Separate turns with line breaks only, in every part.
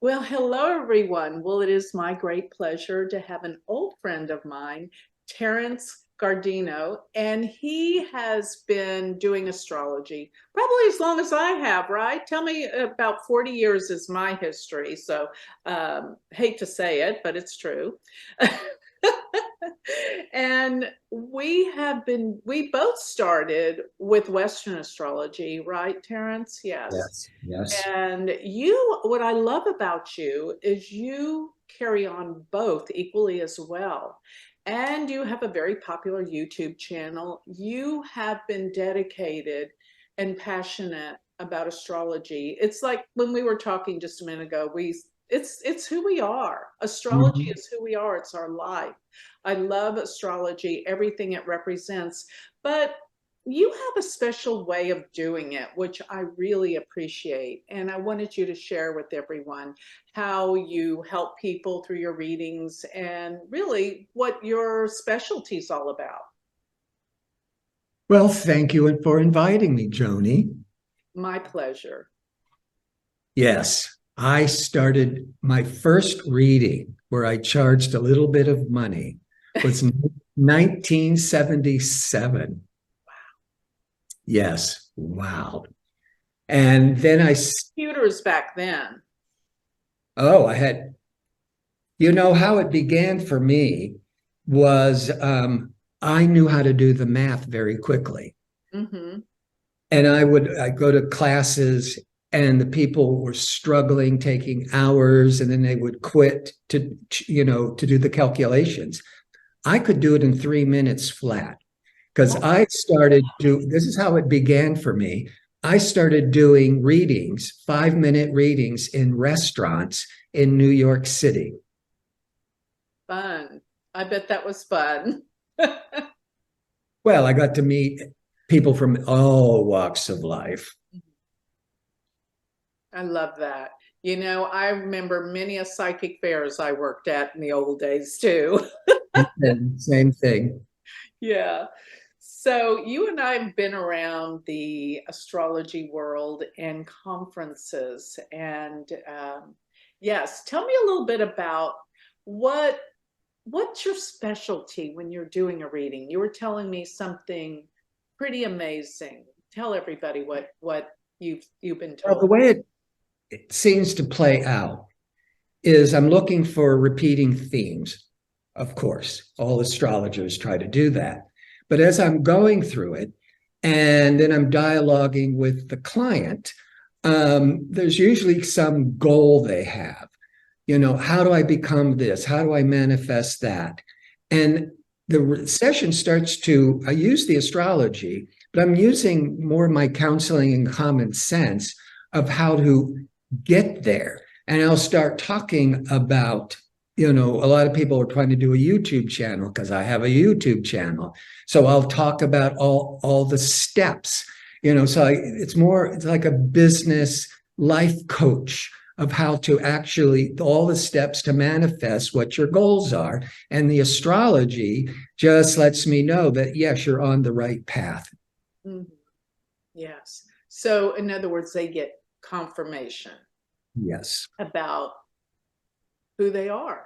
Well, hello, everyone. Well, it is my great pleasure to have an old friend of mine, Terence Gardino, and he has been doing astrology probably as long as I have, right? Tell me, about 40 years is my history. So, hate to say it, but it's true. And we both started with Western astrology, right, Terence? Yes.
Yes, yes.
And what I love about you is you carry on both equally as well. And you have a very popular YouTube channel. You have been dedicated and passionate about astrology. It's like when we were talking just a minute ago, it's who we are. Astrology
Mhm.
is who we are. It's our life. I love astrology, everything it represents. But you have a special way of doing it, which I really appreciate. And I wanted you to share with everyone how you help people through your readings and really what your specialty is all about.
Well, thank you for inviting me, Joni.
My pleasure.
Yes, I started my first reading where I charged a little bit of money was 1977. Yes, wow. And then
Computers back then.
oh, I had, how it began for me was I knew how to do the math very quickly.
Hmm.
And I go to classes and the people were struggling taking hours and then they would quit to do the calculations. I could do it in 3 minutes flat because this is how it began for me. I started doing readings, 5 minute readings in restaurants in New York City.
Fun. I bet that was fun.
Well, I got to meet people from all walks of life.
I love that. I remember many a psychic fairs I worked at in the old days too.
And same thing.
Yeah. So you and I have been around the astrology world and conferences. And yes, tell me a little bit about what what's your specialty when you're doing a reading? You were telling me something pretty amazing. Tell everybody what you've been
Well, the
told.
way it seems to play out is I'm looking for repeating themes. Of course, all astrologers try to do that. But as I'm going through it, and then I'm dialoguing with the client, there's usually some goal they have. How do I become this? How do I manifest that? And the session starts to, I use the astrology, but I'm using more of my counseling and common sense of how to get there. And I'll start talking about, a lot of people are trying to do a YouTube channel because I have a YouTube channel. So I'll talk about all the steps, it's like a business life coach of how to actually all the steps to manifest what your goals are. And the astrology just lets me know that, yes, you're on the right path.
Mhm. Yes. So in other words, they get confirmation
Yes.
about who they are,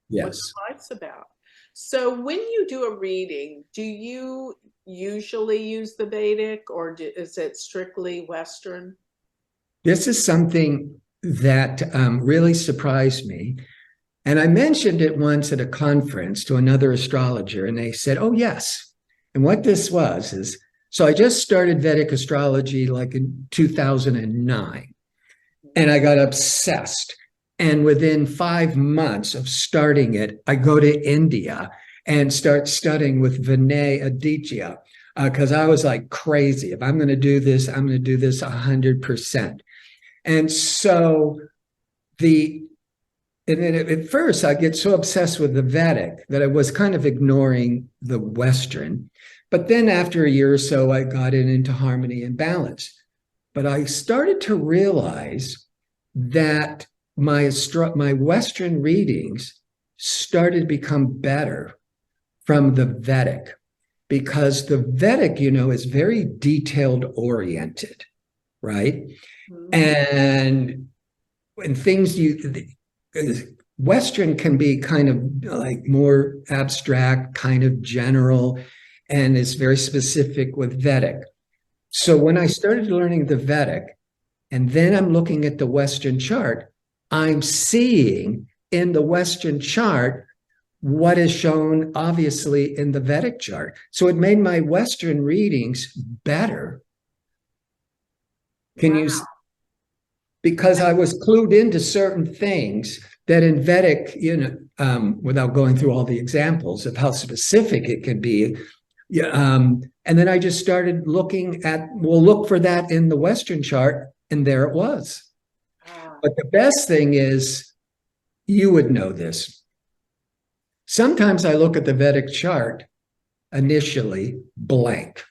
what
Yes.
their life's about. So when you do a reading, do you usually use the Vedic or is it strictly Western?
This is something that really surprised me. And I mentioned it once at a conference to another astrologer, and they said, oh, yes. And what this was is so I just started Vedic astrology like in 2009, and I got obsessed. And within 5 months of starting it, I go to India and start studying with Vinay Aditya because I was like crazy. If I'm going to do this, I'm going to do this 100%. And so the and then at first I get so obsessed with the Vedic that I was kind of ignoring the Western. But then after a year or so, I got into harmony and balance. But I started to realize that my Western readings started to become better from the Vedic because the Vedic, is very detailed oriented, right?
Mhm.
And and things Western can be kind of like more abstract, kind of general, and is very specific with Vedic. So when I started learning the Vedic, and then I'm looking at the Western chart, I'm seeing in the Western chart what is shown obviously in the Vedic chart. So it made my Western readings better. Can you, because I was clued into certain things that in Vedic, without going through all the examples of how specific it can be. And then I just started looking at, we'll look for that in the Western chart, and there it was. But the best thing is, you would know this. Sometimes I look at the Vedic chart initially blank.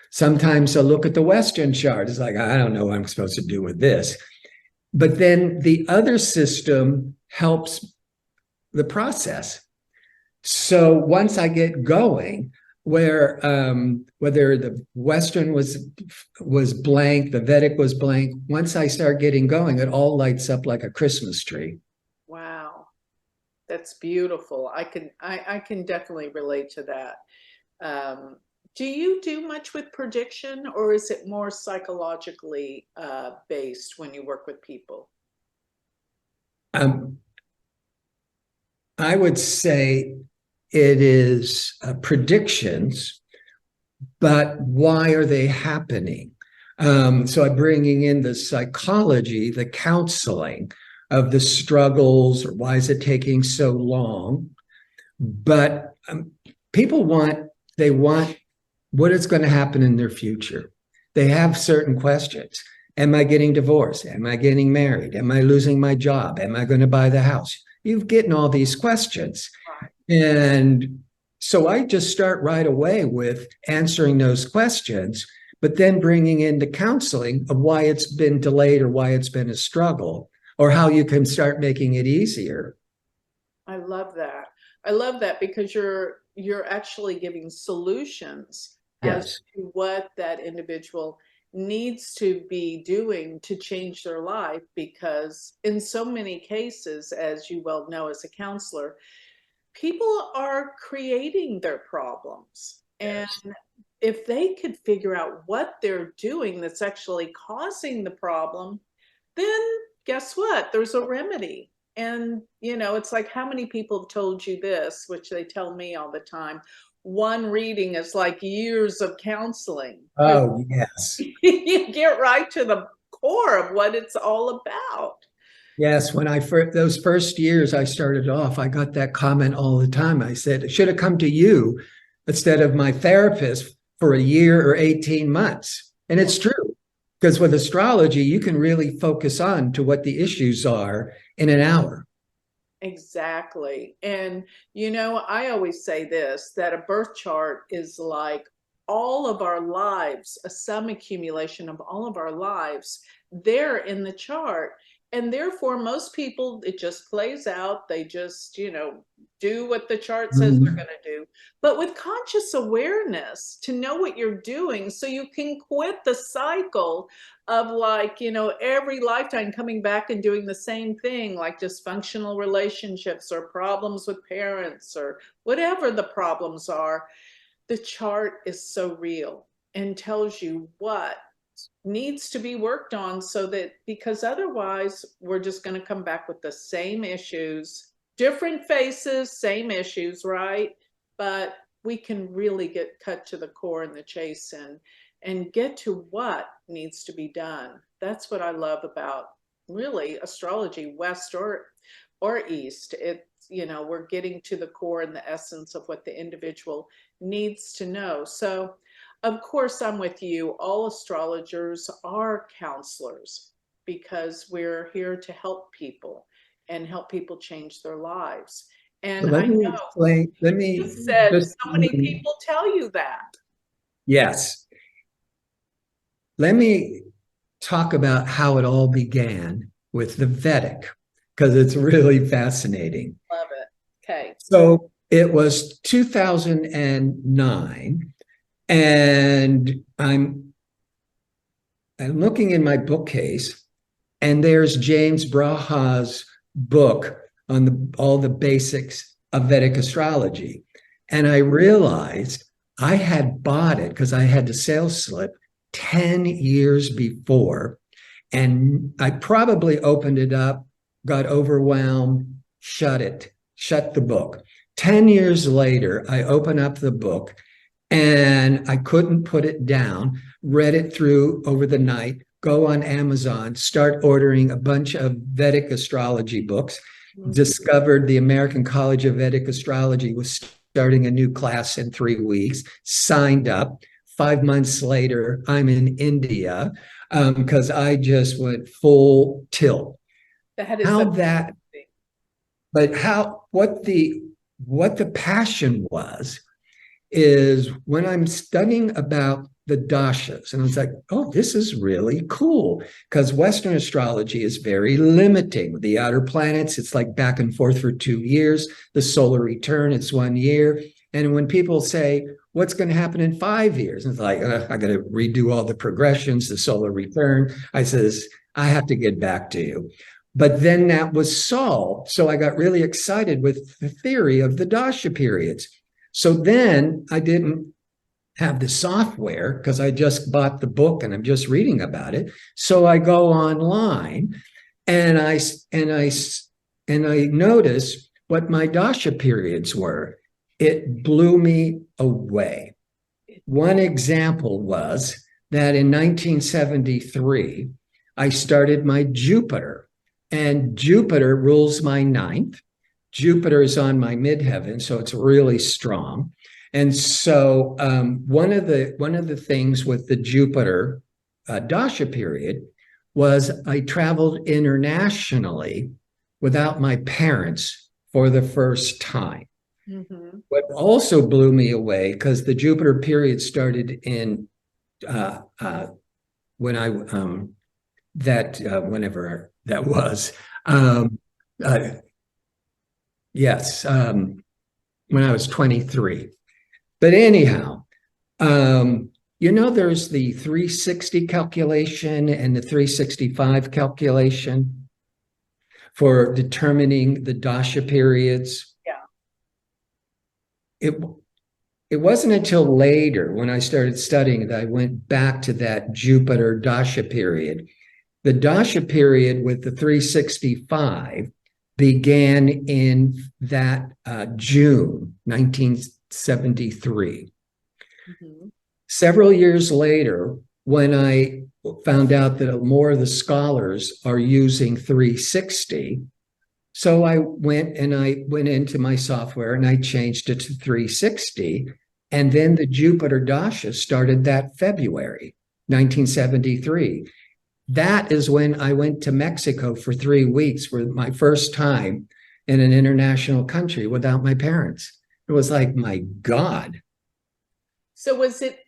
Sometimes I look at the Western chart. It's like, I don't know what I'm supposed to do with this. But then the other system helps the process. So once I get going, where whether the Western was blank, the Vedic was blank, once I start getting going, it all lights up like a Christmas tree.
Wow, that's beautiful. I can definitely relate to that. Do you do much with prediction, or is it more psychologically based when you work with people?
I would say it is predictions, but why are they happening? So I'm bringing in the psychology, the counseling of the struggles, or why is it taking so long? But people want what is going to happen in their future. They have certain questions. Am I getting divorced? Am I getting married? Am I losing my job? Am I going to buy the house? You're getting all these questions. And so I just start right away with answering those questions, but then bringing in the counseling of why it's been delayed, or why it's been a struggle, or how you can start making it easier.
I love that. I love that, because you're actually giving solutions as to what that individual needs to be doing to change their life. Because in so many cases, as you well know as a counselor, people are creating their problems. And if they could figure out what they're doing that's actually causing the problem, then guess what? There's a remedy. And, it's like, how many people have told you this, which they tell me all the time? One reading is like years of counseling.
Oh, yes.
You get right to the core of what it's all about.
Yes, when those first years I started off, I got that comment all the time. I said, it should have come to you instead of my therapist for a year or 18 months. And it's true, because with astrology, you can really focus on to what the issues are in an hour.
Exactly. And, I always say this, that a birth chart is like all of our lives, a sum accumulation of all of our lives there in the chart. And therefore, most people, it just plays out. They just, do what the chart says they're going to do. But with conscious awareness to know what you're doing, so you can quit the cycle of every lifetime coming back and doing the same thing, like dysfunctional relationships or problems with parents or whatever the problems are. The chart is so real and tells you what needs to be worked on, so that, because otherwise we're just going to come back with the same issues, different faces, same issues, right? But we can really get cut to the core and the chase and get to what needs to be done. That's what I love about really astrology, West or East. It's, we're getting to the core and the essence of what the individual needs to know. So of course, I'm with you. All astrologers are counselors, because we're here to help people and help people change their lives. And
Let
I
me
know
explain.
you said
Just,
so many people tell you that.
yes. Let me talk about how it all began with the Vedic, because it's really fascinating.
Love it. Okay.
So it was 2009, and I'm looking in my bookcase, And there's James Braha's book on all the basics of Vedic astrology. And I realized I had bought it because I had the sales slip 10 years before. And I probably opened it up, got overwhelmed, shut the book. 10 years later, I open up the book and I couldn't put it down, read it through over the night, go on Amazon, start ordering a bunch of Vedic astrology books, discovered the American College of Vedic Astrology was starting a new class in 3 weeks, signed up. 5 months later, I'm in India because I just went full tilt.
That is amazing.
What the passion was is when I'm studying about the dashas, and I was like, oh, this is really cool, because Western astrology is very limiting. The outer planets, it's like back and forth for 2 years. The solar return, it's 1 year. And when people say, what's going to happen in 5 years? And it's like, I got to redo all the progressions, the solar return. I says, I have to get back to you. But then that was solved. So I got really excited with the theory of the dasha periods. So then I didn't have the software because I just bought the book and I'm just reading about it. So I go online and I notice what my dasha periods were. It blew me away. One example was that in 1973, I started my Jupiter, and Jupiter rules my ninth. Jupiter is on my midheaven, so it's really strong. And so one of the things with the Jupiter dasha period was I traveled internationally without my parents for the first time. Mm-hmm. What also blew me away, because the Jupiter period started in whenever that was. When I was 23. But anyhow, there's the 360 calculation and the 365 calculation for determining the dasha periods. Yeah. It wasn't until later when I started studying that I went back to that Jupiter dasha period. The dasha period with the 365 began in that June 1973. Mm-hmm. Several years later, when I found out that more of the scholars are using 360, so I went into my software and I changed it to 360. And then the Jupiter dasha started that February 1973. That is when I went to Mexico for 3 weeks for my first time in an international country without my parents. It was like, my God.
So was it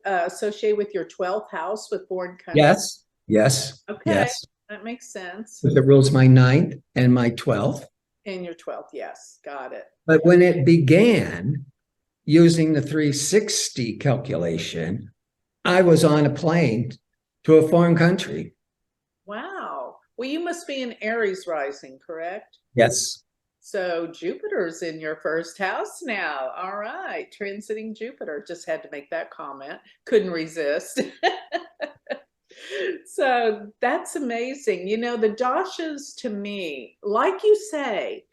associated with your 12th house with foreign countries?
Yes.
Okay,
yes.
That makes sense.
It rules my 9th and my 12th.
And your 12th, yes, got it.
But when it began using the 360 calculation, I was on a plane to a foreign country.
Wow. Well, you must be an Aries rising, correct?
Yes.
So Jupiter's in your first house now. All right. Transiting Jupiter. Just had to make that comment. Couldn't resist. So that's amazing. The dashas, to me, like you say,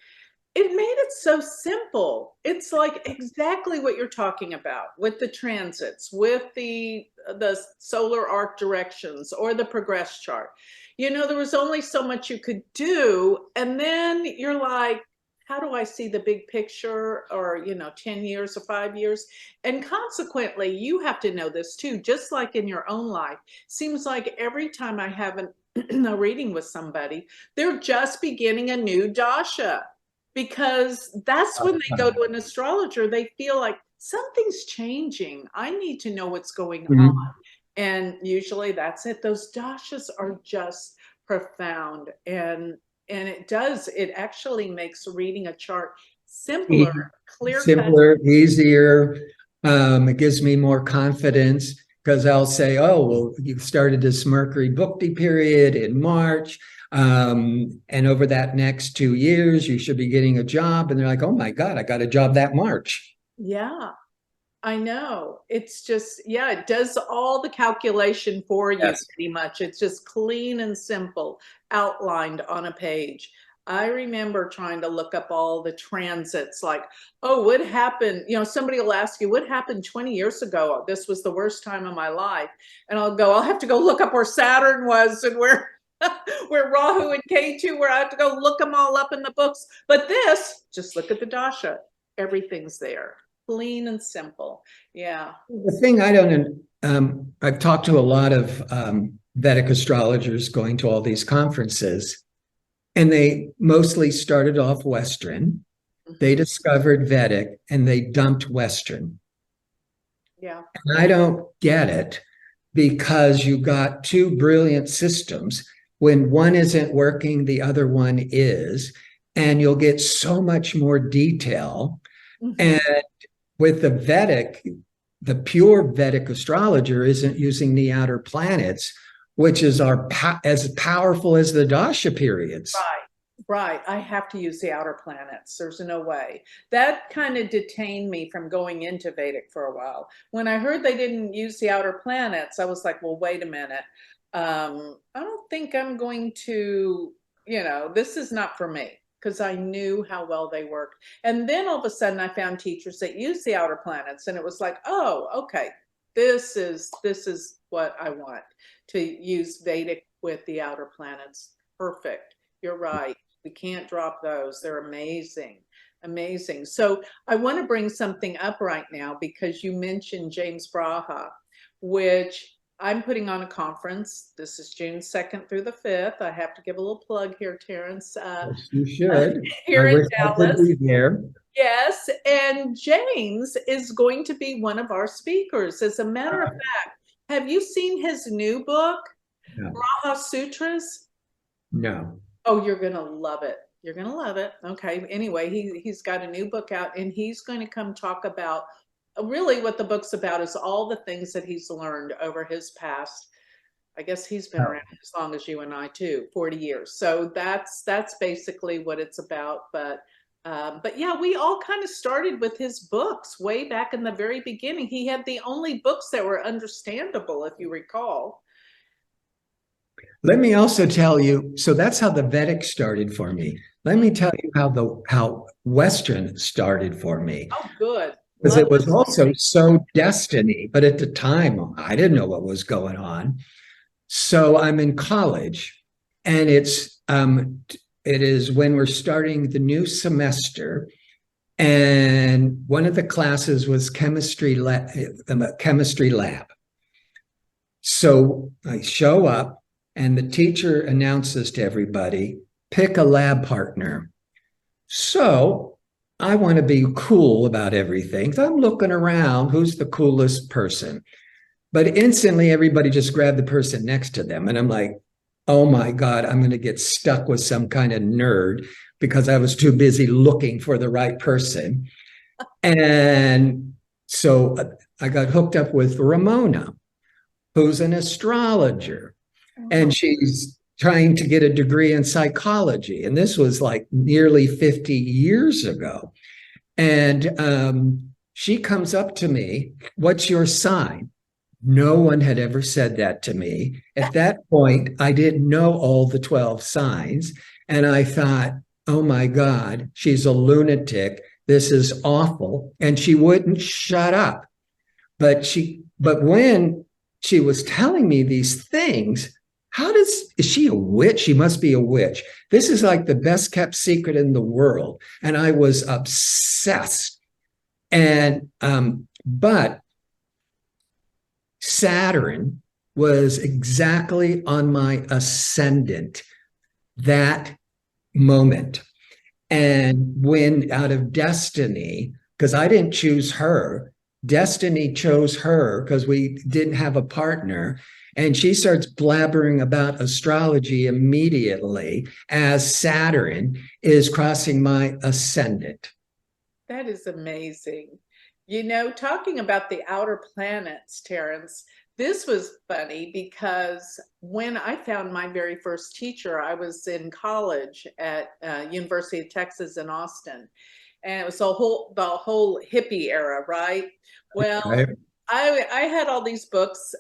it made it so simple. It's like exactly what you're talking about with the transits, with the solar arc directions or the progress chart. There was only so much you could do. And then you're like, how do I see the big picture, or, 10 years or 5 years? And consequently, you have to know this too, just like in your own life. Seems like every time I have a reading with somebody, they're just beginning a new dasha. Because that's when they go to an astrologer, they feel like something's changing. I need to know what's going on. And usually that's it. Those dashas are just profound. And it actually makes reading a chart simpler, clear-cut.
Simpler, easier. It gives me more confidence. because I'll say, oh, well, you started this Mercury Bhukti period in March. And over that next 2 years, you should be getting a job. And they're like, oh my God, I got a job that March.
Yeah, I know. It's just, yeah, it does all the calculation for you
Yes.
pretty much. It's just clean and simple, outlined on a page. I remember trying to look up all the transits, like, oh, what happened? You know, somebody will ask you, what happened 20 years ago? This was the worst time of my life. And I'll have to go look up where Saturn was and where where Rahu and Ketu, where I have to go look them all up in the books. But this, just look at the dasha. Everything's there. Clean and simple. Yeah.
The thing I don't, I've talked to a lot of Vedic astrologers going to all these conferences, and they mostly started off Western. They discovered Vedic and they dumped Western.
Yeah.
And I don't get it, because you got two brilliant systems. When one isn't working, the other one is, and you'll get so much more detail.
Mhm.
And with the Vedic, the pure Vedic astrologer isn't using the outer planets, which is as powerful as the dasha periods.
Right. I have to use the outer planets. There's no way. That kind of detained me from going into Vedic for a while. When I heard they didn't use the outer planets, I was like, well, wait a minute. I don't think I'm going to, this is not for me, because I knew how well they worked. And then all of a sudden I found teachers that use the outer planets, and it was like, oh, okay, this is what I want, to use Vedic with the outer planets. Perfect. You're right. We can't drop those. They're amazing. Amazing. So I want to bring something up right now, because you mentioned James Braha, which I'm putting on a conference. This is June 2nd through the 5th. I have to give a little plug here, Terence.
Yes, you should.
Here
I
in
wish I could
Dallas.
be there.
Yes, and James is going to be one of our speakers. As a matter of fact, have you seen his new book,
No.
Braha Sutras?
No.
Oh, you're gonna love it. You're gonna love it. Okay. Anyway, he's got a new book out, and he's going to come talk about, really what the book's about is all the things that he's learned over his past. I guess he's been around as long as you and I too, 40 years. So that's basically what it's about. But yeah, we all kind of started with his books way back in the very beginning. He had the only books that were understandable, if you recall.
Let me also tell you, so that's how the Vedic started for me. Let me tell you how Western started for me.
Oh, good.
Because
Love
it was
this.
also so destiny, but at the time I didn't know what was going on. So I'm in college, and it is when we're starting the new semester, and one of the classes was chemistry lab. So I show up, and the teacher announces to everybody, pick a lab partner. So I want to be cool about everything. So I'm looking around, who's the coolest person? But instantly everybody just grabbed the person next to them. And I'm like, oh my God, I'm going to get stuck with some kind of nerd, because I was too busy looking for the right person. And so I got hooked up with Ramona, who's an astrologer. And she's trying to get a degree in psychology. And this was like nearly 50 years ago. And she comes up to me, what's your sign? No one had ever said that to me. At that point, I didn't know all the 12 signs. And I thought, oh my God, she's a lunatic. This is awful. And she wouldn't shut up. But when she was telling me these things, is she a witch? She must be a witch. This is like the best kept secret in the world. And I was obsessed. And, but Saturn was exactly on my ascendant that moment. And when out of destiny, because I didn't choose her, destiny chose her because we didn't have a partner. And she starts blabbering about astrology immediately as Saturn is crossing my ascendant.
That is amazing. Talking about the outer planets, Terence, this was funny because when I found my very first teacher, I was in college at University of Texas in Austin, and it was the whole hippie era, right? Well,
Right.
I had all these books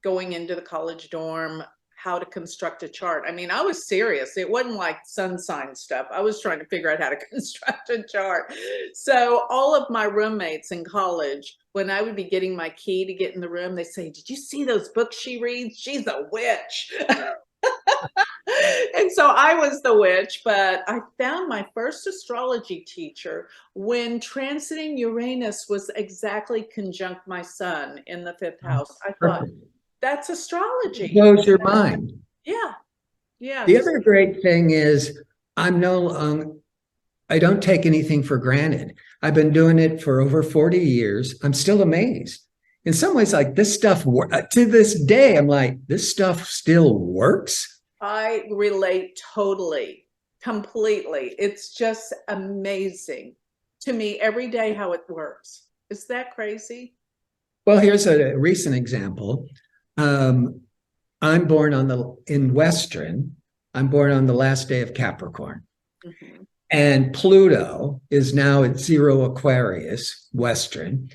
going into the college dorm, how to construct a chart. I mean, I was serious. It wasn't like sun sign stuff. I was trying to figure out how to construct a chart. So all of my roommates in college, when I would be getting my key to get in the room, they say, "Did you see those books she reads? She's a witch." And so I was the witch, but I found my first astrology teacher when transiting Uranus was exactly conjunct my sun in the fifth house. I thought,
Perfect.
that's astrology.
Blows your mind.
Yeah. Yeah.
The other great thing is I'm no I don't take anything for granted. I've been doing it for over 40 years. I'm still amazed. In some ways, like this stuff, to this day, I'm like, this stuff still works.
I relate totally, completely. It's just amazing to me every day how it works. Is that crazy?
Well, here's a recent example. Um, I'm born in Western. I'm born on the last day of Capricorn.
Mhm.
And Pluto is now at 0 Aquarius, Western.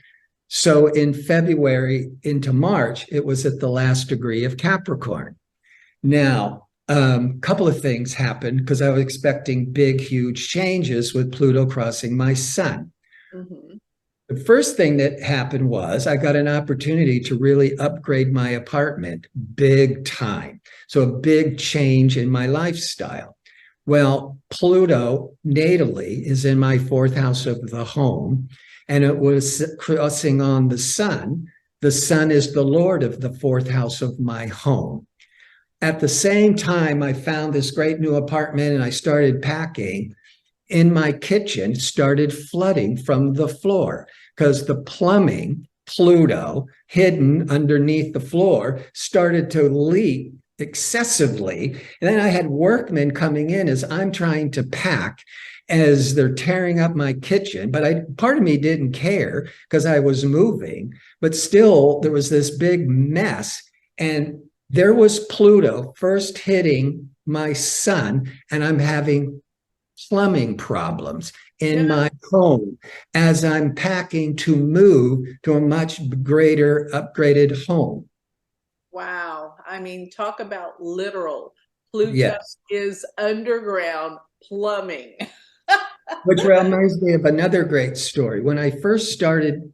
So in February into March, it was at the last degree of Capricorn. Now, a couple of things happened because I was expecting big, huge changes with Pluto crossing my sun.
Mhm.
The first thing that happened was I got an opportunity to really upgrade my apartment big time. So a big change in my lifestyle. Well, Pluto natally is in my fourth house of the home, and it was crossing on the sun. The sun is the Lord of the fourth house of my home. At the same time, I found this great new apartment and I started packing. In my kitchen started flooding from the floor because the plumbing, Pluto, hidden underneath the floor, started to leak excessively. And then I had workmen coming in as I'm trying to pack as they're tearing up my kitchen. But part of me didn't care because I was moving, but still there was this big mess. And there was Pluto first hitting my sun, and I'm having plumbing problems in
Yeah.
my home as I'm packing to move to a much greater upgraded home.
Wow. I mean, talk about literal. Pluto
Yes.
is underground plumbing.
Which reminds me of another great story. When I first started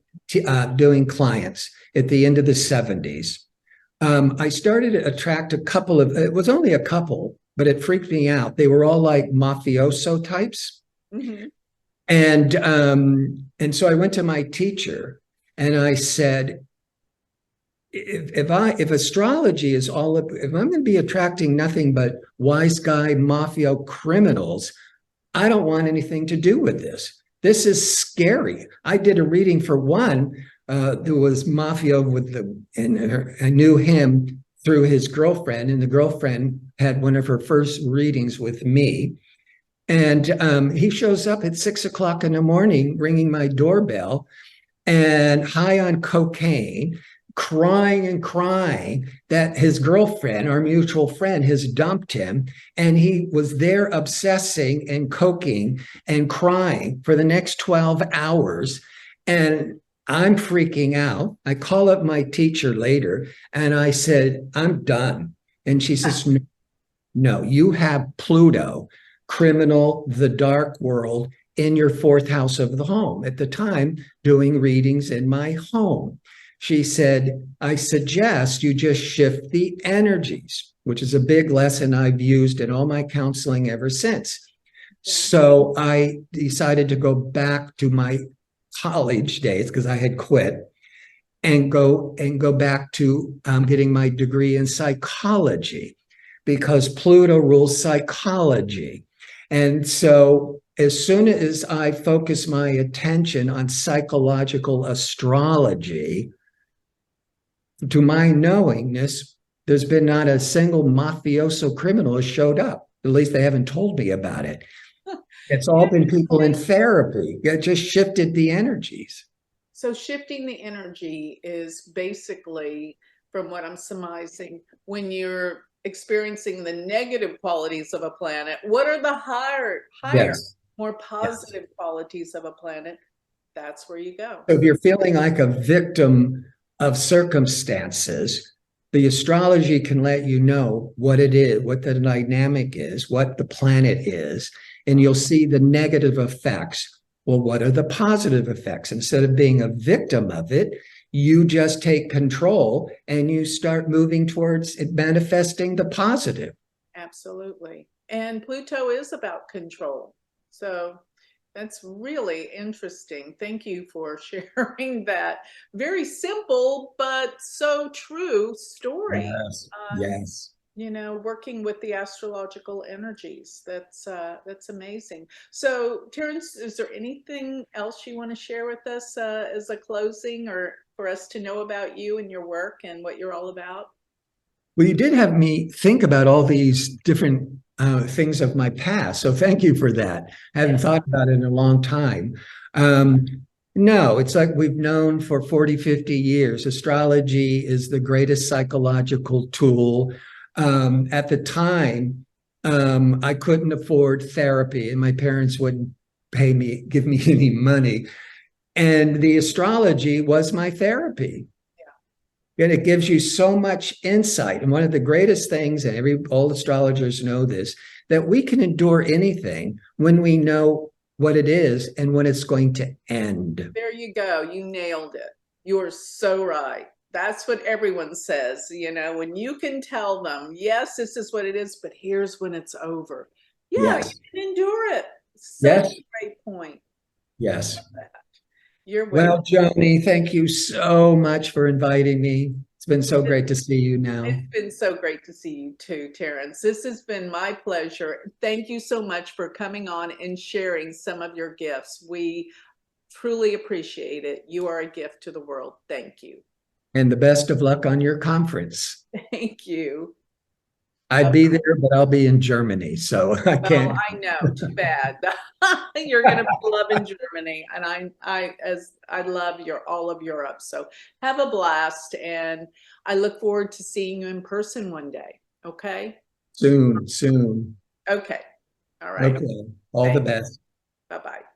doing clients at the end of the 70s, I started to attract a couple of, it was only a couple, but it freaked me out. They were all like mafioso types.
Mhm.
And so I went to my teacher and I said, if astrology is all, if I'm going to be attracting nothing but wise guy mafia criminals, I don't want anything to do with this. This is scary. I did a reading for one who was mafia with I knew him through his girlfriend, and the girlfriend had one of her first readings with me. And he shows up at 6 o'clock in the morning, ringing my doorbell and high on cocaine, crying and crying that his girlfriend, our mutual friend, has dumped him. And he was there obsessing and coking and crying for the next 12 hours. And I'm freaking out. I call up my teacher later and I said, I'm done. And she says, no, you have Pluto, criminal, the dark world, in your fourth house of the home. At the time, doing readings in my home. She said, I suggest you just shift the energies, which is a big lesson I've used in all my counseling ever since. So I decided to go back to my college days because I had quit and go back to getting my degree in psychology because Pluto rules psychology. And so as soon as I focus my attention on psychological astrology, to my knowingness, there's been not a single mafioso criminal has showed up. At least they haven't told me about it. It's all been people in therapy. It just shifted the energies.
So shifting the energy is basically from what I'm surmising. When you're experiencing the negative qualities of a planet, what are the higher,
Yes.
more
Yes.
positive qualities of a planet? That's where you go.
So if you're feeling like a victim of circumstances, the astrology can let you know what it is, what the dynamic is, what the planet is, and you'll see the negative effects. Well, what are the positive effects? Instead of being a victim of it, you just take control and you start moving towards it, manifesting the positive.
Absolutely. And Pluto is about control. So that's really interesting. Thank you for sharing that very simple but so true story.
Yes.
On,
Yes.
working with the astrological energies. That's amazing. So, Terence, is there anything else you want to share with us as a closing, or for us to know about you and your work and what you're all about?
Well, you did have me think about all these different things of my past. So thank you for that. I haven't thought about it in a long time. Um, no, it's like we've known for 40, 50 years. Astrology is the greatest psychological tool. At the time, I couldn't afford therapy, and my parents wouldn't give me any money. And the astrology was my therapy. And it gives you so much insight. And one of the greatest things, and all astrologers know this, that we can endure anything when we know what it is and when it's going to end.
There you go. You nailed it. You're so right. That's what everyone says, when you can tell them, yes, this is what it is, but here's when it's over. Yeah, you
Yes.
can endure it. Such
Yes.
a great point.
Yes.
You're way.
Well, Joni, thank you so much for inviting me. It's been so great to see you now.
It's been so great to see you too, Terence. This has been my pleasure. Thank you so much for coming on and sharing some of your gifts. We truly appreciate it. You are a gift to the world. Thank you.
And the best of luck on your conference.
Thank you.
I'd be there, but I'll be in Germany, so I
Well,
can't.
I know, too bad. You're going to be loving Germany, and I love all of Europe. So have a blast, and I look forward to seeing you in person one day. Okay?
Soon, soon.
Okay. All right.
Okay. All the
Thanks.
best.
Bye-bye.